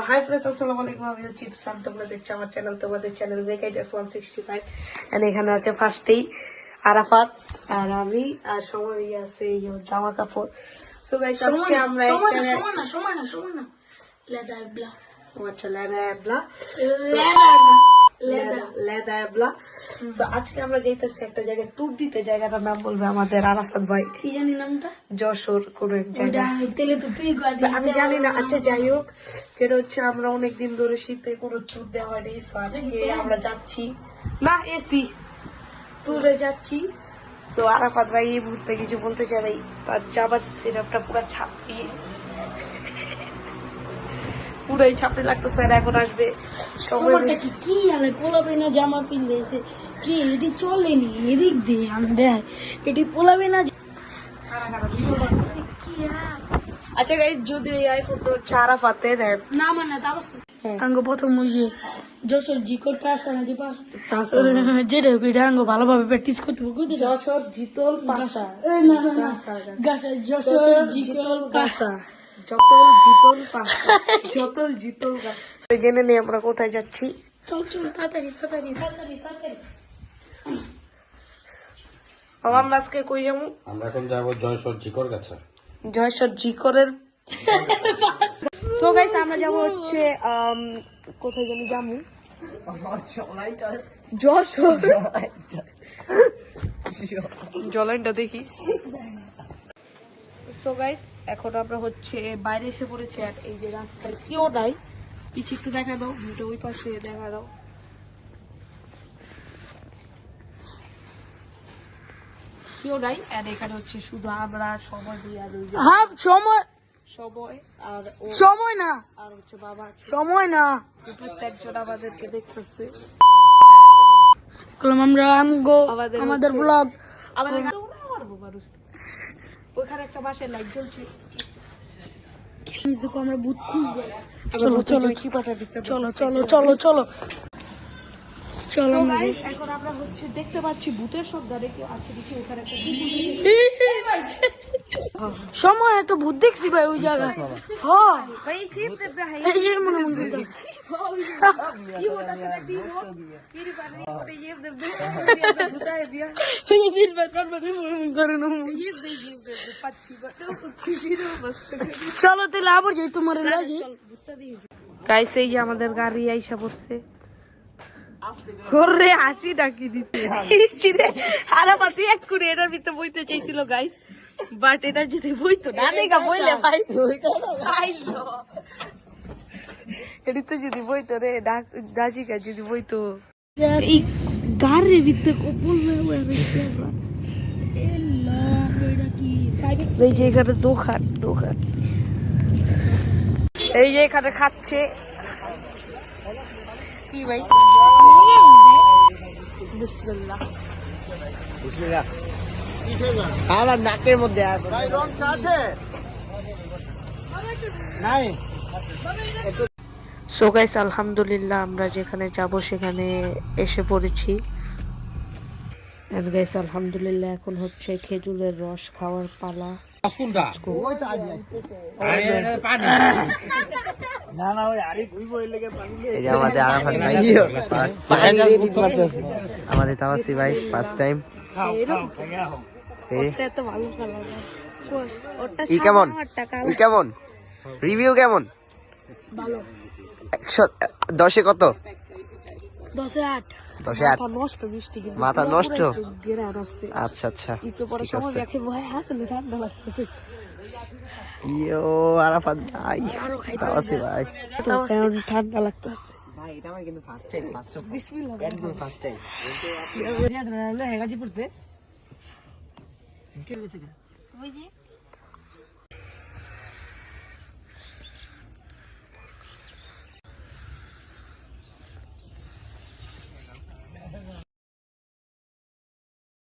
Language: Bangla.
হাই ফ্রেন্ডস, আসসালামু আলাইকুম। আমি হচ্ছি ইরসান, তোমরা দেখছো আমার চ্যানেল, তোমাদের চ্যানেল বেকাইটাস 165। এন্ড এখানে আছে ফার্স্টেই আরাফাত আর আমি আর সময় আছে এই জামা কাপড়। সো গাইস, আজকে আমরা আজকে আমরা যাইতেছি একটা জায়গায় ট্যুর দিতে। জায়গাটার নাম বলবে আমাদের আরাফাত ভাই। কি জানি নামটা? যশোর কোন এক জায়গা, আমি জানি না। আচ্ছা যাই হোক, যেটা হচ্ছে আমরা অনেকদিন ধরে শীতে কোনো ট্যুর দেওয়া হয়নি। আজকে আমরা যাচ্ছি না এসি ট্যুরে যাচ্ছি। তো আরাফাত ভাই এই মুহূর্তে কিছু বলতে চাই নাই, তার যাবার সিরাপটা পুরো ছাপিয়ে পুরাই ছাপড়ে লাগতেছে। আর এখন আসবে সময় কি আলে পোলাবে না জামা পিনতেছে কি এটি চলেনি এদিক দিয়ে আমি দেখ এটি পোলাবে না। আচ্ছা গাইস, যদি এই আইফোনটা হচ্ছে আরাফাতে দেন না মানে তা আছে আঙ্গ প্রথম ওই যে যশোর জিকোর কাছে না দিবা যেটা ওইটা আঙ্গ ভালোভাবে প্র্যাকটিস করতে হবে। যশোর জিতল পাশা, না না না গাছা যশোর জিকোর কাছা যতল জিতল পাশা, যতল জিতল গাছ। জেনে নেই আমরা কোথায় যাচ্ছি। চল চল তাড়াতাড়ি তাড়াতাড়ি তাড়াতাড়ি তাড়াতাড়ি। আমরা আজকে কই যাবো? আমরা এখন যাবো জয়সর জিকর কাছে। জয়সর জিকরের সো গাইস, আমরা যাবো হচ্ছে কোথায় জানি যাবো, যশোর। জলাইনটা দেখি। সো গাইস, এখন আমরা হচ্ছে বাইরে এসে পড়েছি। আর এই যে রাস্তায় কেউ নাই, পিছু একটু দেখা দাও, ভিডিও ওই পাশে দেখা দাও। কেউ নাই। আর এখানে হচ্ছে শুধু আমরা সময় দিয়ে আর ওই যে হ্যাঁ সময় সময় আর ও সময় না আর হচ্ছে বাবা আছে। সময় না একজন আমাদেরকে দেখতেছে। কলম আমরা আমগো আমাদের ব্লগ আমাদের ওইখানে একটা বাসায় লাইট জ্বলছে। দেখো আমরা ভূত খুঁজবো। চলো চলো চিপাটা দিতে চলো চলো চলো চলো চলো এখন আমরা হচ্ছে দেখতে পাচ্ছি ভূতের শব্দ রেখে আছে। দেখি ওখানে একটা সময় একটা ভূত দেখছি ভাই ওই জায়গায়। হ্যাঁ ভাই জিপ দে ভাই, এই যে মনে মনে কি বলতাছ না? কি বল ফির পানি করে জিপ দে ভূত আয় বিয়া ওই যে ফির বার করবে মনে মনে করে না জিপ দে পাচ্ছি বাট খুশি রে বস। চলো তাহলে আবার যাই তোমার লাজি। গাইস, এই যে আমাদের গাড়ি আইসা পড়ছে। ওরে হাসি ডাকি দিতে আরাফাত এক করে এটার ভিতরে বইতে চাইছিল গাইস, বাট এটা যদি বইতো না দেখা বইলে ভাই আইলো এদিকে যদি বইতো রে দাজিকা যদি বইতো এই গাড়ির ভিতরে কপল হয়েছে। এই যে এখানে দোকান দোকান, এই যে এখানে খাচ্ছে কি ভাই? বিসমিল্লাহ আমার নাকের মধ্যে আছে নাই। সো গাইস, আলহামদুলিল্লাহ আমরা যেখানে যাব সেখানে এসে পড়েছি। এন্ড গাইস, আলহামদুলিল্লাহ এখন হচ্ছে খেজুরের রস খাওয়ার পালা। আমাদের তাওয়াসি ভাই ফার্স্ট টাইম। ই কেমন ই কেমন রিভিউ কেমন? 10-এ কত? 10-এ 8। 10-এ 8। নষ্ট বৃষ্টি কিন্তু মাথা নষ্ট। আচ্ছা আচ্ছা একটু পরে সময় দেখে ভয় আসলে ঠান্ডা লাগতেছে। ইয়ো আরাফাত ভাই, তাওয়াসি ভাই, ঠান্ডা লাগতেছে ভাই। এটা আমার কিন্তু ফার্স্ট টাইম, বিসমিল্লাহ একদম ফার্স্ট টাইম। গাজীপুরতে